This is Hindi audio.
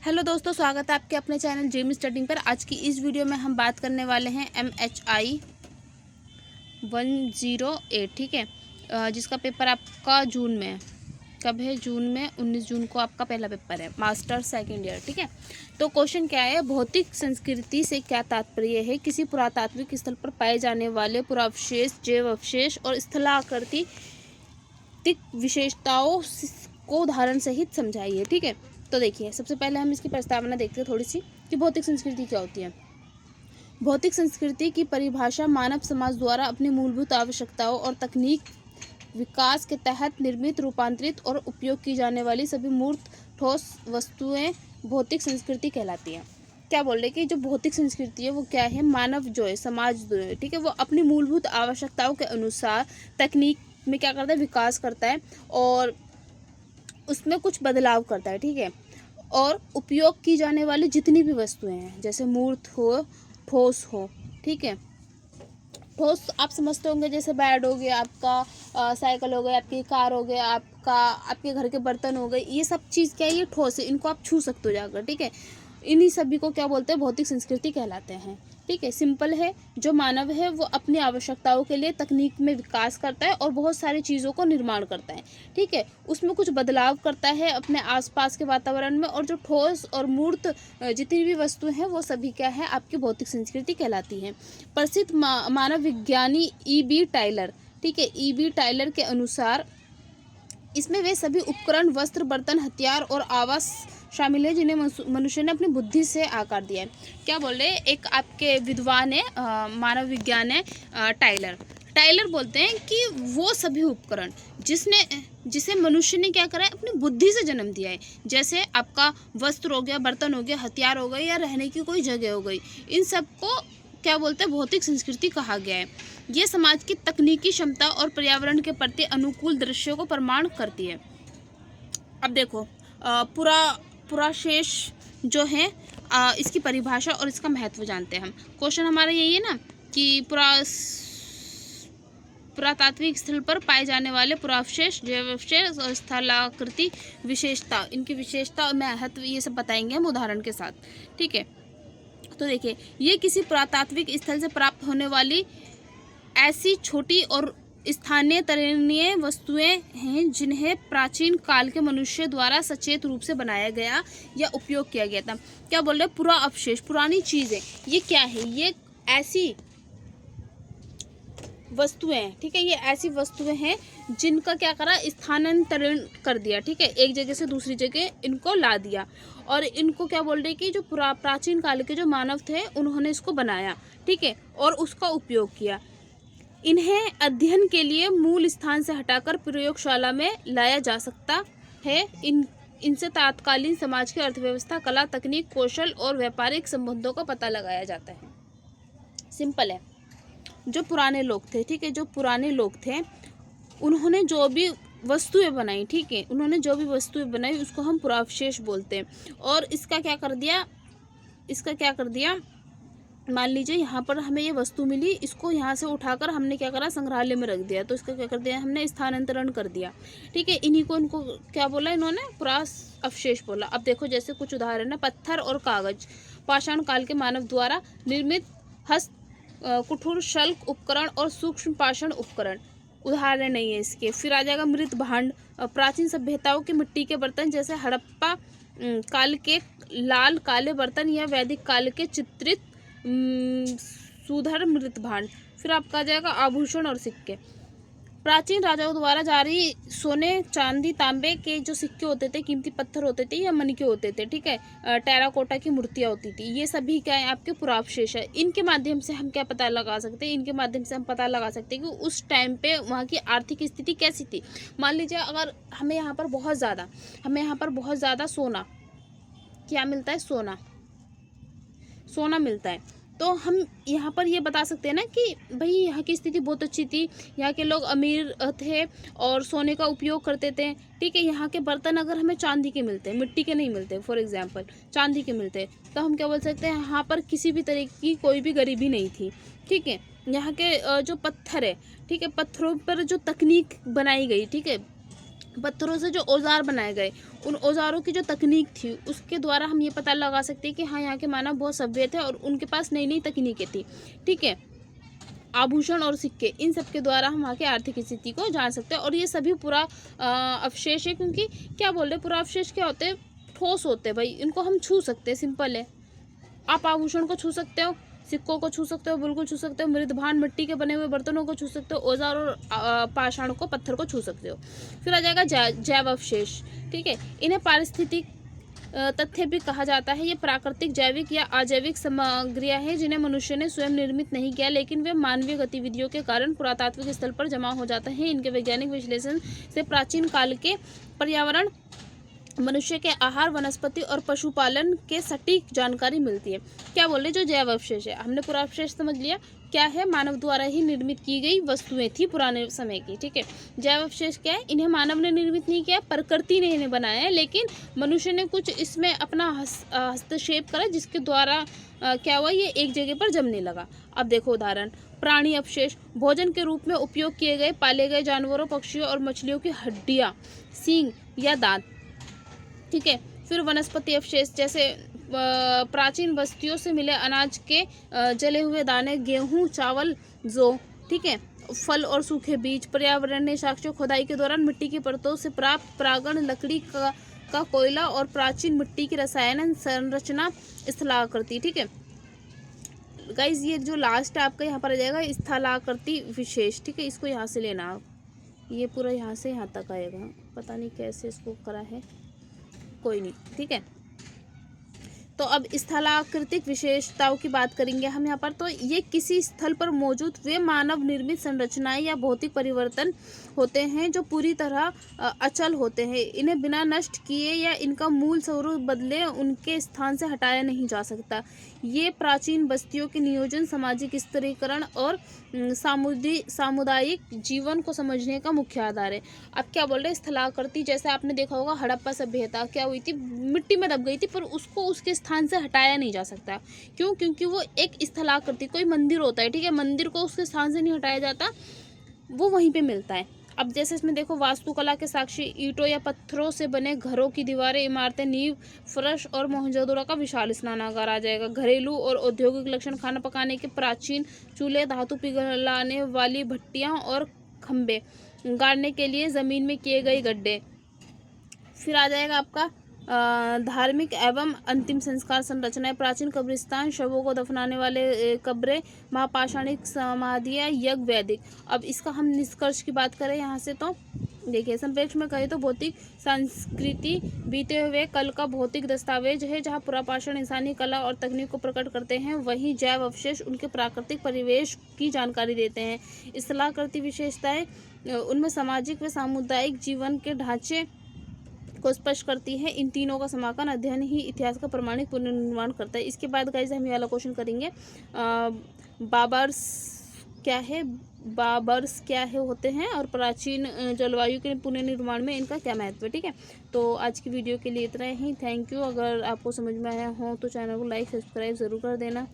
हेलो दोस्तों, स्वागत है आपके अपने चैनल ड्रीम स्टडिंग पर। आज की इस वीडियो में हम बात करने वाले हैं MHI 108, ठीक है, जिसका पेपर आपका जून में है। कब है? जून में 19 जून को आपका पहला पेपर है, मास्टर सेकेंड ईयर, ठीक है। तो क्वेश्चन क्या है? भौतिक संस्कृति से क्या तात्पर्य है? किसी पुरातात्विक स्थल पर पाए जाने वाले पुरावशेष, जैव अवशेष और स्थलाकृतिक विशेषताओं को उदाहरण सहित समझाइए, ठीक है। तो देखिए, सबसे पहले हम इसकी प्रस्तावना देखते हैं थोड़ी सी कि भौतिक संस्कृति क्या होती है। भौतिक संस्कृति की परिभाषा मानव समाज द्वारा अपनी मूलभूत आवश्यकताओं और तकनीक विकास के तहत निर्मित, रूपांतरित और उपयोग की जाने वाली सभी मूर्त ठोस वस्तुएं भौतिक संस्कृति कहलाती हैं। क्या बोल रहे कि जो भौतिक संस्कृति है वो क्या है? मानव जो है, समाज जो है, ठीक है, वो अपनी मूलभूत आवश्यकताओं के अनुसार तकनीक में क्या करता है? विकास करता है और उसमें कुछ बदलाव करता है, ठीक है। और उपयोग की जाने वाली जितनी भी वस्तुएं हैं, जैसे मूर्त हो, ठोस हो, ठीक है। ठोस आप समझते होंगे, जैसे बेड हो गया आपका, साइकिल हो गया आपकी, कार हो गया आपका, आपके घर के बर्तन हो गए, ये सब चीज़ क्या है? ये ठोस है, इनको आप छू सकते हो जाकर, ठीक है। इन्हीं सभी को क्या बोलते हैं? भौतिक संस्कृति कहलाते हैं, ठीक है। सिंपल है, जो मानव है वो अपनी आवश्यकताओं के लिए तकनीक में विकास करता है और बहुत सारी चीज़ों को निर्माण करता है, ठीक है। उसमें कुछ बदलाव करता है अपने आसपास के वातावरण में, और जो ठोस और मूर्त जितनी भी वस्तुएं हैं वो सभी क्या है? आपकी भौतिक संस्कृति कहलाती हैं। प्रसिद्ध मानव विज्ञानी E.B. टायलर, ठीक है, E.B. टायलर के अनुसार इसमें वे सभी उपकरण, वस्त्र, बर्तन, हथियार और आवास शामिल है जिन्हें मनुष्य ने अपनी बुद्धि से आकार दिया है। क्या बोल रहे? एक आपके विद्वान है, मानव विज्ञान है, टायलर। टायलर बोलते हैं कि वो सभी उपकरण जिसे मनुष्य ने क्या करा है? अपनी बुद्धि से जन्म दिया है। जैसे आपका वस्त्र हो गया, बर्तन हो गया, हथियार हो गए, या रहने की कोई जगह हो गई, इन सबको क्या बोलते हैं? भौतिक संस्कृति कहा गया है। ये समाज की तकनीकी क्षमता और पर्यावरण के प्रति अनुकूल दृश्यों को प्रमाण करती है। अब देखो, पुराशेष जो है, इसकी परिभाषा और इसका महत्व जानते हैं हम। क्वेश्चन हमारा यही है ना कि पुरातात्विक स्थल पर पाए जाने वाले पुरावशेष, जैव अवशेष और स्थलाकृति विशेषता, इनकी विशेषता और महत्व ये सब बताएंगे हम उदाहरण के साथ, ठीक है। तो देखिए, ये किसी पुरातात्विक स्थल से प्राप्त होने वाली ऐसी छोटी और स्थानीय तरणीय वस्तुएं हैं जिन्हें प्राचीन काल के मनुष्य द्वारा सचेत रूप से बनाया गया या उपयोग किया गया था। क्या बोल रहे? पुरा अवशेष, पुरानी चीज़ें। ये क्या है? ये ऐसी वस्तुएं हैं, ठीक है। ये ऐसी वस्तुएं हैं जिनका क्या करा? स्थानांतरण कर दिया, ठीक है, एक जगह से दूसरी जगह इनको ला दिया। और इनको क्या बोल रहे कि जो प्राचीन काल के जो मानव थे उन्होंने इसको बनाया, ठीक है, और उसका उपयोग किया। इन्हें अध्ययन के लिए मूल स्थान से हटाकर प्रयोगशाला में लाया जा सकता है। इनसे तात्कालीन समाज की अर्थव्यवस्था, कला, तकनीक, कौशल और व्यापारिक संबंधों का पता लगाया जाता है। सिंपल है। जो पुराने लोग थे, ठीक है, जो पुराने लोग थे उन्होंने जो भी वस्तुएं बनाई, ठीक है, उन्होंने जो भी वस्तुएं बनाई उसको हम पुरावशेष बोलते हैं। और इसका क्या कर दिया? मान लीजिए यहाँ पर हमें ये वस्तु मिली, इसको यहाँ से उठाकर हमने क्या करा? संग्रहालय में रख दिया, तो इसका क्या कर दिया? हमने स्थानांतरण कर दिया, ठीक है। इनको क्या बोला इन्होंने? पुराअवशेष बोला। अब देखो, जैसे कुछ उदाहरण है, पत्थर और कागज, पाषाण काल के मानव द्वारा निर्मित हस्त कुठूर शल्क उपकरण और सूक्ष्म पाषाण उपकरण उदाहरण नहीं है इसके। फिर आ जाएगा मृत भांड, प्राचीन सभ्यताओं के मिट्टी के बर्तन, जैसे हड़प्पा काल के लाल काले बर्तन या वैदिक काल के चित्रित सुधर मृत भांड। फिर आपका आ जाएगा आभूषण और सिक्के। प्राचीन राजाओं द्वारा जारी सोने, चांदी, तांबे के जो सिक्के होते थे, कीमती पत्थर होते थे या मणिके होते थे, ठीक है, टेराकोटा की मूर्तियाँ होती थी, ये सभी क्या है? आपके पुरावशेष है। इनके माध्यम से हम क्या पता लगा सकते हैं? इनके माध्यम से हम पता लगा सकते हैं कि उस टाइम पे वहाँ की आर्थिक स्थिति कैसी थी। मान लीजिए, अगर हमें यहाँ पर बहुत ज़्यादा सोना, क्या मिलता है? सोना मिलता है, तो हम यहाँ पर ये बता सकते हैं ना कि भाई यहाँ की स्थिति बहुत अच्छी थी, यहाँ के लोग अमीर थे और सोने का उपयोग करते थे, ठीक है। यहाँ के बर्तन अगर हमें चांदी के मिलते हैं, मिट्टी के नहीं मिलते, फॉर एग्जांपल चांदी के मिलते हैं, तो हम क्या बोल सकते हैं? यहाँ पर किसी भी तरह की कोई भी गरीबी नहीं थी, ठीक है। यहाँ के जो पत्थर है, ठीक है, पत्थरों पर जो तकनीक बनाई गई, ठीक है, पत्थरों से जो औजार बनाए गए, उन औजारों की जो तकनीक थी उसके द्वारा हम ये पता लगा सकते हैं कि हाँ, यहाँ के मानव बहुत सभ्य थे और उनके पास नई नई तकनीकें थी। ठीक है, आभूषण और सिक्के, इन सब के द्वारा हम वहाँ की आर्थिक स्थिति को जान सकते हैं। और ये सभी पूरा अवशेष है, क्योंकि क्या बोल रहे, पूरा अवशेष क्या होते हैं, ठोस होते हैं भाई, इनको हम छू सकते हैं, सिंपल है। आप आभूषण को छू सकते हो, सिक्कों को छू सकते हो, बिल्कुल छू सकते हो, मृदभान मिट्टी के बने हुए बर्तनों को छू सकते हो, औजार और पाषाण को, पत्थर को छू सकते हो। फिर आ जाएगा जैव अवशेष। ठीक है, इन्हें पारिस्थितिक तथ्य भी कहा जाता है। ये प्राकृतिक, जैविक या अजैविक सामग्रियां हैं जिन्हें मनुष्य ने स्वयं निर्मित नहीं किया, लेकिन वे मानवीय गतिविधियों के कारण पुरातात्विक स्थल पर जमा हो जाते हैं। इनके वैज्ञानिक विश्लेषण से प्राचीन काल के पर्यावरण, मनुष्य के आहार, वनस्पति और पशुपालन के सटीक जानकारी मिलती है। क्या बोल रहे, जो जैव अवशेष है, हमने पूरा अवशेष समझ लिया क्या है, मानव द्वारा ही निर्मित की गई वस्तुएं थी पुराने समय की। ठीक है, जैव अवशेष क्या है, इन्हें मानव ने निर्मित नहीं किया, प्रकृति ने इन्हें बनाया है, लेकिन मनुष्य ने कुछ इसमें अपना हस्तक्षेप करा, जिसके द्वारा क्या हुआ, ये एक जगह पर जमने लगा। अब देखो उदाहरण, प्राणी अवशेष, भोजन के रूप में उपयोग किए गए पाले गए जानवरों, पक्षियों और मछलियों की हड्डियां, सींग या दांत। ठीक है, फिर वनस्पति अवशेष, जैसे प्राचीन बस्तियों से मिले अनाज के जले हुए दाने, गेहूं, चावल, जौ। ठीक है, फल और सूखे बीज, पर्यावरणीय साक्ष्य, खुदाई के दौरान मिट्टी की परतों से प्राप्त परागण, लकड़ी का कोयला और प्राचीन मिट्टी की रसायन संरचना, स्थलाकृति। ठीक है गाइज, ये जो लास्ट है आपका यहाँ पर आ जाएगा स्थलाकृति विशेष। ठीक है, इसको यहाँ से लेना आप, ये पूरा यहाँ से यहाँ तक आएगा, पता नहीं कैसे इसको करा है, कोई नहीं। ठीक है, तो अब स्थलाकृतिक विशेषताओं की बात करेंगे हम यहाँ पर। तो ये किसी स्थल पर मौजूद वे मानव निर्मित संरचनाएं या भौतिक परिवर्तन होते हैं जो पूरी तरह अचल होते हैं। इन्हें बिना नष्ट किए या इनका मूल स्वरूप बदले उनके स्थान से हटाया नहीं जा सकता। ये प्राचीन बस्तियों के नियोजन, सामाजिक स्तरीकरण और सामुदायिक जीवन को समझने का मुख्य आधार है। अब क्या बोल रहे हैं, स्थलाकृति, जैसे आपने देखा होगा हड़प्पा सभ्यता क्या हुई थी, मिट्टी में दब गई थी, पर उसको उसके स्थान से हटाया नहीं जा सकता। क्यों? क्योंकि वो एक स्थलाकृति, कोई मंदिर होता है, ठीक है, मंदिर को उसके स्थान से नहीं हटाया जाता, वो वहीं पे मिलता है। अब जैसे इसमें देखो, वास्तुकला के साक्षी ईंटों या पत्थरों से बने घरों की दीवारें, इमारतें, नींव, फर्श और मोहनजोदड़ो का विशाल स्नानागार आ जाएगा। घरेलू और औद्योगिक लक्षण, खाना पकाने के प्राचीन चूल्हे, धातु पिघलाने वाली भट्टियां और खंभे, गाड़ने के लिए जमीन में किए गए गड्ढे। फिर आ जाएगा आपका धार्मिक एवं अंतिम संस्कार संरचनाएं, प्राचीन कब्रिस्तान, शवों को दफनाने वाले कब्रें, महापाषाणिक समाधियां, यज्ञ, वैदिक। अब इसका हम निष्कर्ष की बात करें यहाँ से, तो देखिए संक्षेप में कहें तो भौतिक संस्कृति बीते हुए कल का भौतिक दस्तावेज है, जहाँ पुरापाषाण इंसानी कला और तकनीक को प्रकट करते हैं। वहीं जैव अवशेष उनके प्राकृतिक परिवेश की जानकारी देते हैं। स्थलाकृति विशेषताएं उनमें सामाजिक व सामुदायिक जीवन के ढांचे को स्पष्ट करती है। इन तीनों का समाकलन अध्ययन ही इतिहास का प्रमाणिक पुनर्निर्माण करता है। इसके बाद गाइस हम ये वाला क्वेश्चन करेंगे, बाबर्स क्या है होते हैं, और प्राचीन जलवायु के पुनर्निर्माण में इनका क्या महत्व है। ठीक है, तो आज की वीडियो के लिए इतना ही। Thank you. अगर आपको समझ में आया हो तो चैनल को लाइक सब्सक्राइब ज़रूर कर देना।